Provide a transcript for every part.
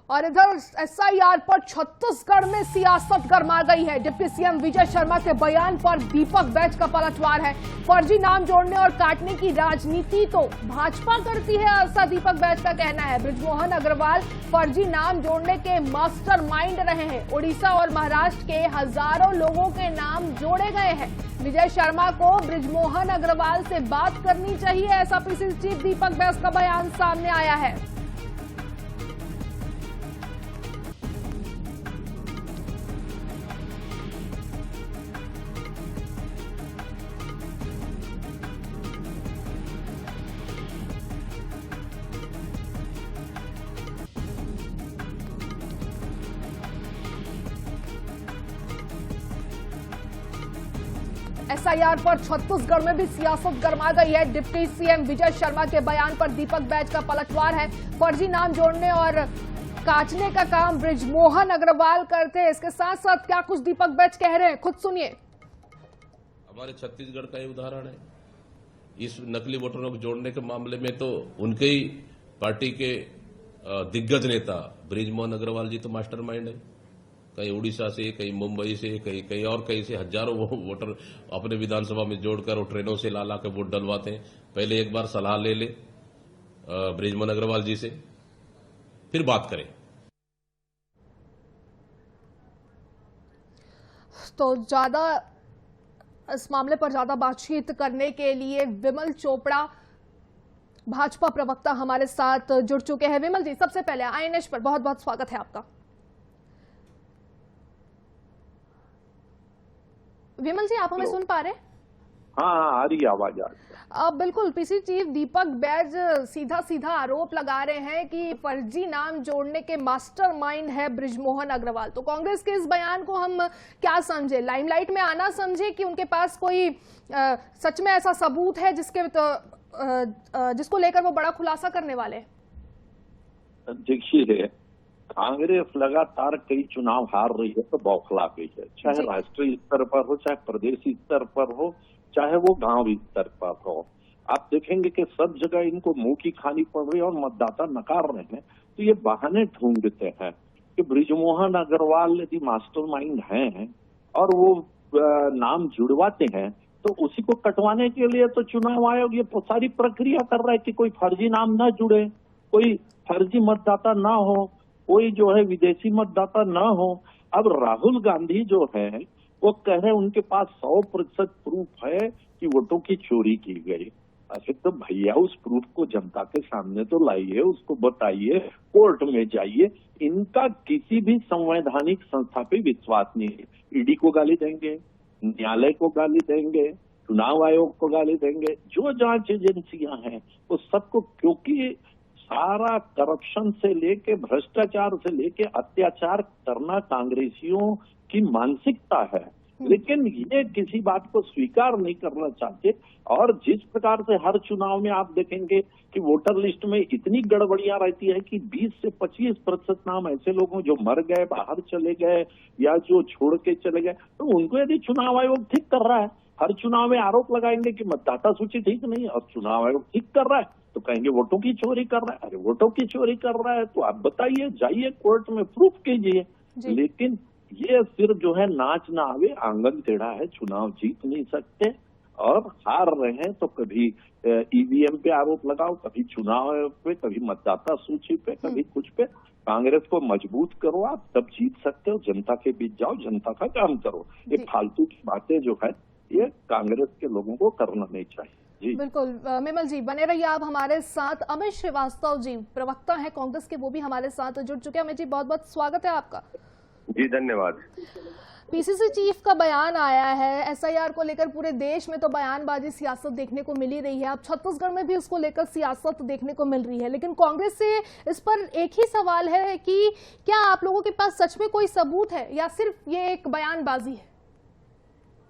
और इधर एसआईआर पर छत्तीसगढ़ में सियासत गरमा गई है। डिप्टी सीएम विजय शर्मा के बयान पर दीपक बैज का पलटवार है। फर्जी नाम जोड़ने और काटने की राजनीति तो भाजपा करती है, ऐसा दीपक बैज का कहना है। बृजमोहन अग्रवाल फर्जी नाम जोड़ने के मास्टरमाइंड रहे हैं। उड़ीसा और महाराष्ट्र के हजारों लोगों के नाम जोड़े गए हैं। विजय शर्मा को बृजमोहन अग्रवाल से बात करनी चाहिए, ऐसा पीसीसी चीफ दीपक बैज का बयान सामने आया है। एसआईआर पर छत्तीसगढ़ में भी सियासत गरमा गई है। डिप्टी सीएम विजय शर्मा के बयान पर दीपक बैज का पलटवार है। फर्जी नाम जोड़ने और काटने का काम बृजमोहन अग्रवाल करते हैं। इसके साथ साथ क्या कुछ दीपक बैज कह रहे हैं, खुद सुनिए। हमारे छत्तीसगढ़ का ही उदाहरण है। इस नकली वोटरों को जोड़ने के मामले में तो उनके ही पार्टी के दिग्गज नेता बृजमोहन अग्रवाल जी तो मास्टरमाइंड है। कहीं उड़ीसा से, कहीं मुंबई से, कहीं और कहीं से हजारों वोटर अपने विधानसभा में जोड़कर और ट्रेनों से ला के वोट डलवाते हैं। पहले एक बार सलाह ले ले बृजमोहन अग्रवाल जी से, फिर बात करें। तो ज्यादा इस मामले पर ज्यादा बातचीत करने के लिए विमल चोपड़ा भाजपा प्रवक्ता हमारे साथ जुड़ चुके हैं। विमल जी, सबसे पहले आईएनएच पर बहुत बहुत स्वागत है आपका। विमल जी, आप हमें सुन पा रहे हैं? हाँ, आ रही आवाज आ रही। बिल्कुल, पीसी चीफ दीपक बैज सीधा सीधा आरोप लगा रहे हैं कि फर्जी नाम जोड़ने के मास्टरमाइंड है बृजमोहन अग्रवाल। तो कांग्रेस के इस बयान को हम क्या समझे? लाइमलाइट में आना समझे कि उनके पास कोई सच में ऐसा सबूत है जिसको लेकर वो बड़ा खुलासा करने वाले? देखिए, कांग्रेस लगातार कई चुनाव हार रही है तो बौखला गई है, चाहे राष्ट्रीय स्तर पर हो, चाहे प्रदेशी स्तर पर हो, चाहे वो गांव स्तर पर हो। आप देखेंगे कि सब जगह इनको मुंह की खानी पड़ रही है और मतदाता नकार रहे हैं। तो ये बहाने ढूंढते हैं कि बृजमोहन अग्रवाल यदि मास्टरमाइंड हैं और वो नाम जुड़वाते हैं तो उसी को कटवाने के लिए तो चुनाव आयोग ये सारी प्रक्रिया कर रहा है कि कोई फर्जी नाम ना जुड़े, कोई फर्जी मतदाता ना हो, कोई जो है विदेशी मतदाता न हो। अब राहुल गांधी जो है वो कह रहे उनके पास 100% प्रूफ है कि वोटों की चोरी की गई। अरे तो भैया उस प्रूफ को जनता के सामने तो लाइए, उसको बताइए, कोर्ट में जाइए। इनका किसी भी संवैधानिक संस्था पे विश्वास नहीं है। ईडी को गाली देंगे, न्यायालय को गाली देंगे, चुनाव आयोग को गाली देंगे, जो जांच एजेंसियां हैं वो सबको, क्योंकि सारा करप्शन से लेके भ्रष्टाचार से लेके अत्याचार करना कांग्रेसियों की मानसिकता है। लेकिन ये किसी बात को स्वीकार नहीं करना चाहते। और जिस प्रकार से हर चुनाव में आप देखेंगे कि वोटर लिस्ट में इतनी गड़बड़ियां रहती है कि 20 से 25% नाम ऐसे लोग हैं जो मर गए, बाहर चले गए या जो छोड़ के चले गए, तो उनको यदि चुनाव आयोग ठीक कर रहा है, हर चुनाव में आरोप लगाएंगे कि मतदाता सूची ठीक नहीं है और चुनाव आयोग ठीक कर रहा है तो कहेंगे वोटों की चोरी कर रहा है। अरे वोटों की चोरी कर रहा है तो आप बताइए, जाइए कोर्ट में प्रूफ कीजिए। लेकिन ये सिर्फ जो है नाच ना आवे आंगन टेढ़ा है, चुनाव जीत नहीं सकते और हार रहे हैं तो कभी ईवीएम पे आरोप लगाओ, कभी चुनाव पे, कभी मतदाता सूची पे, कभी कुछ पे। कांग्रेस को मजबूत करो, आप तब जीत सकते हो। जनता के बीच जाओ, जनता का काम करो। ये फालतू की बातें जो है ये कांग्रेस के लोगों को करना नहीं चाहिए। जी बिल्कुल, विमल जी बने रहिए आप हमारे साथ। अमित श्रीवास्तव जी प्रवक्ता हैं कांग्रेस के, वो भी हमारे साथ जुड़ चुके हैं। अमित जी, बहुत बहुत स्वागत है आपका। जी धन्यवाद। पीसीसी चीफ का बयान आया है एसआईआर को लेकर। पूरे देश में तो बयानबाजी, सियासत देखने को मिल ही रही है। अब छत्तीसगढ़ में भी उसको लेकर सियासत देखने को मिल रही है। लेकिन कांग्रेस से इस पर एक ही सवाल है कि क्या आप लोगों के पास सच में कोई सबूत है या सिर्फ ये एक बयानबाजी है?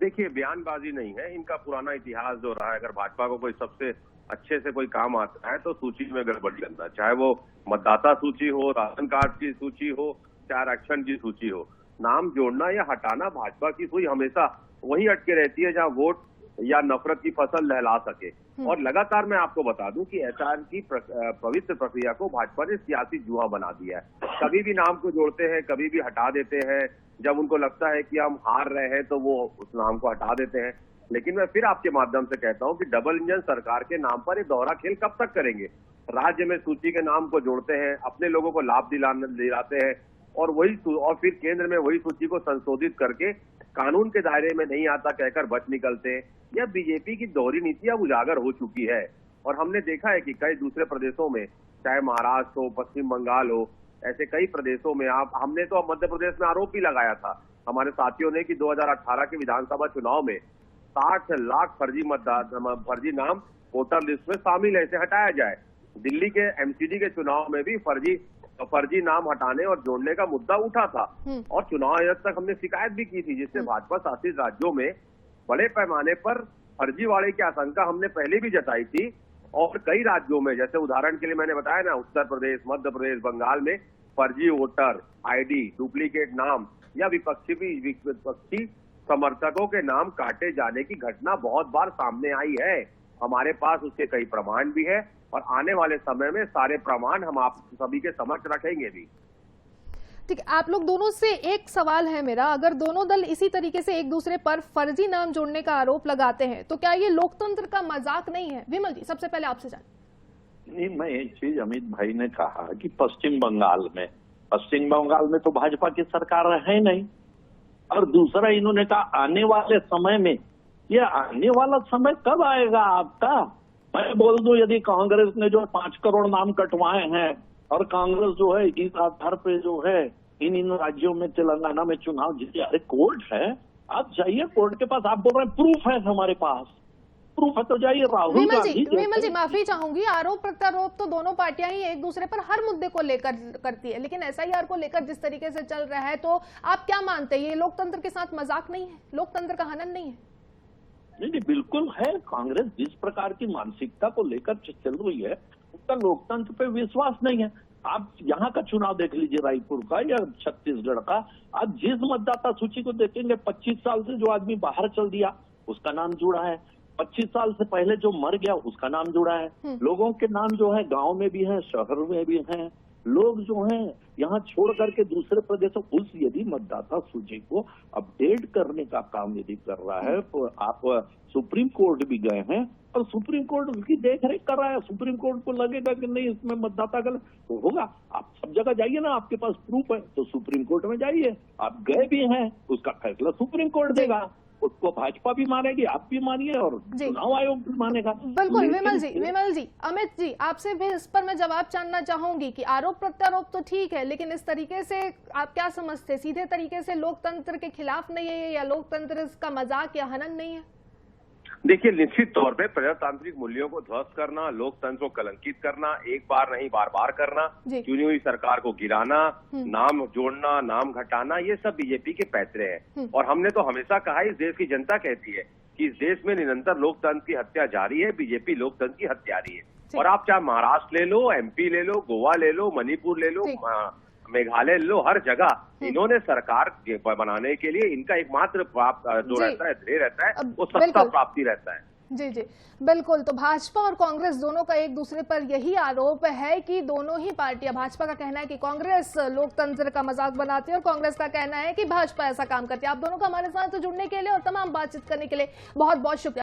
देखिए, बयानबाजी नहीं है, इनका पुराना इतिहास जो रहा है। अगर भाजपा को कोई सबसे अच्छे से कोई काम आता है तो सूची में गड़बड़ी करना, चाहे वो मतदाता सूची हो, राशन कार्ड की सूची हो, चाहे आरक्षण की सूची हो। नाम जोड़ना या हटाना भाजपा की सुई हमेशा वही अटके रहती है जहां वोट या नफरत की फसल लहला सके। और लगातार मैं आपको बता दूं कि एसआर की पवित्र प्रक्रिया को भाजपा ने सियासी जुआ बना दिया है। कभी भी नाम को जोड़ते हैं, कभी भी हटा देते हैं। जब उनको लगता है कि हम हार रहे हैं तो वो उस नाम को हटा देते हैं। लेकिन मैं फिर आपके माध्यम से कहता हूं कि डबल इंजन सरकार के नाम पर ये दोहरा खेल कब तक करेंगे। राज्य में सूची के नाम को जोड़ते हैं, अपने लोगों को लाभ दिलाते हैं और फिर केंद्र में वही सूची को संशोधित करके कानून के दायरे में नहीं आता कहकर बच निकलते हैं। यह बीजेपी की दोहरी नीति अब उजागर हो चुकी है और हमने देखा है कि कई दूसरे प्रदेशों में, चाहे महाराष्ट्र हो, पश्चिम बंगाल हो, ऐसे कई प्रदेशों में हमने तो मध्य प्रदेश में आरोप भी लगाया था हमारे साथियों ने कि 2018 के विधानसभा चुनाव में 60 लाख फर्जी नाम वोटर लिस्ट में शामिल है, इसे हटाया जाए। दिल्ली के एमसीडी के चुनाव में भी फर्जी नाम हटाने और जोड़ने का मुद्दा उठा था और चुनाव आयोग तक हमने शिकायत भी की थी, जिससे भाजपा शासित राज्यों में बड़े पैमाने पर फर्जीवाड़े की आशंका हमने पहले भी जताई थी। और कई राज्यों में, जैसे उदाहरण के लिए मैंने बताया ना, उत्तर प्रदेश, मध्य प्रदेश, बंगाल में फर्जी वोटर आईडी, डुप्लीकेट नाम या विपक्षी समर्थकों के नाम काटे जाने की घटना बहुत बार सामने आई है। हमारे पास उसके कई प्रमाण भी है और आने वाले समय में सारे प्रमाण हम आप सभी के समक्ष रखेंगे भी। ठीक है, आप लोग दोनों से एक सवाल है मेरा, अगर दोनों दल इसी तरीके से एक दूसरे पर फर्जी नाम जोड़ने का आरोप लगाते हैं तो क्या ये लोकतंत्र का मजाक नहीं है? विमल जी, सबसे पहले आपसे जान। नहीं, मैं एक चीज अमित भाई ने कहा कि पश्चिम बंगाल में तो भाजपा की सरकार है नहीं, और दूसरा इन्होंने कहा आने वाले समय में, ये आने वाला समय कब आएगा आपका? मैं बोल दूं, यदि कांग्रेस ने जो 5 करोड़ नाम कटवाए हैं और कांग्रेस जो है इस आधार पे जो है इन राज्यों में, तेलंगाना में चुनाव जीते, अरे कोर्ट है, आप जाइए कोर्ट के पास, आप बोल रहे हैं प्रूफ है हमारे पास, प्रूफ है तो जाइए। राहुल विमल जी माफी चाहूंगी, आरोप प्रत्यारोप तो दोनों पार्टियां ही एक दूसरे पर हर मुद्दे को लेकर करती है, लेकिन एसआईआर को लेकर जिस तरीके से चल रहा है, तो आप क्या मानते हैं, ये लोकतंत्र के साथ मजाक नहीं है, लोकतंत्र का हनन नहीं है? नहीं, बिल्कुल है। कांग्रेस जिस प्रकार की मानसिकता को लेकर चल रही है, उसका लोकतंत्र पे विश्वास नहीं है। आप यहाँ का चुनाव देख लीजिए, रायपुर का या छत्तीसगढ़ का, आप जिस मतदाता सूची को देखेंगे, 25 साल से जो आदमी बाहर चल दिया उसका नाम जुड़ा है, 25 साल से पहले जो मर गया उसका नाम जुड़ा है। लोगों के नाम जो है गांव में भी है, शहर में भी है। लोग जो हैं यहाँ छोड़ करके दूसरे प्रदेशों, उस यदि मतदाता सूची को अपडेट करने का काम यदि कर रहा है तो आप सुप्रीम कोर्ट भी गए हैं और सुप्रीम कोर्ट उसकी देख रेख कर रहा है। सुप्रीम कोर्ट को लगेगा कि नहीं इसमें मतदाता गलत तो होगा, आप सब जगह जाइए ना, आपके पास प्रूफ है तो सुप्रीम कोर्ट में जाइए। आप गए भी हैं, उसका फैसला सुप्रीम कोर्ट देगा, उसको भाजपा भी मानेगी, आप भी मानिए और चुनाव आयोग भी मानेगा। बिल्कुल। विमल जी, अमित जी, आपसे भी इस पर मैं जवाब जानना चाहूंगी कि आरोप प्रत्यारोप तो ठीक है, लेकिन इस तरीके से आप क्या समझते, सीधे तरीके से लोकतंत्र के खिलाफ नहीं है या लोकतंत्र का मजाक या हनन नहीं है? देखिए, निश्चित तौर पे प्रजातांत्रिक मूल्यों को ध्वस्त करना, लोकतंत्र को कलंकित करना, एक बार नहीं बार बार करना, चुनी हुई सरकार को गिराना, नाम जोड़ना, नाम घटाना, ये सब बीजेपी के पैतरे हैं। और हमने तो हमेशा कहा, इस देश की जनता कहती है कि इस देश में निरंतर लोकतंत्र की हत्या जारी है, बीजेपी लोकतंत्र की हत्यारी है। और आप चाहे महाराष्ट्र ले लो, एमपी ले लो, गोवा ले लो, मणिपुर ले लो, मेघालय लो, हर जगह इन्होंने सरकार बनाने के लिए इनका एकमात्र जो रहता है, ध्येय रहता है, वो सत्ता प्राप्ति रहता है। जी, बिल्कुल। तो भाजपा और कांग्रेस दोनों का एक दूसरे पर यही आरोप है कि दोनों ही पार्टियां, भाजपा का कहना है कि कांग्रेस लोकतंत्र का मजाक बनाती है और कांग्रेस का कहना है कि भाजपा ऐसा काम करती है। आप दोनों का हमारे साथ जुड़ने के लिए और तमाम बातचीत करने के लिए बहुत बहुत शुक्रिया।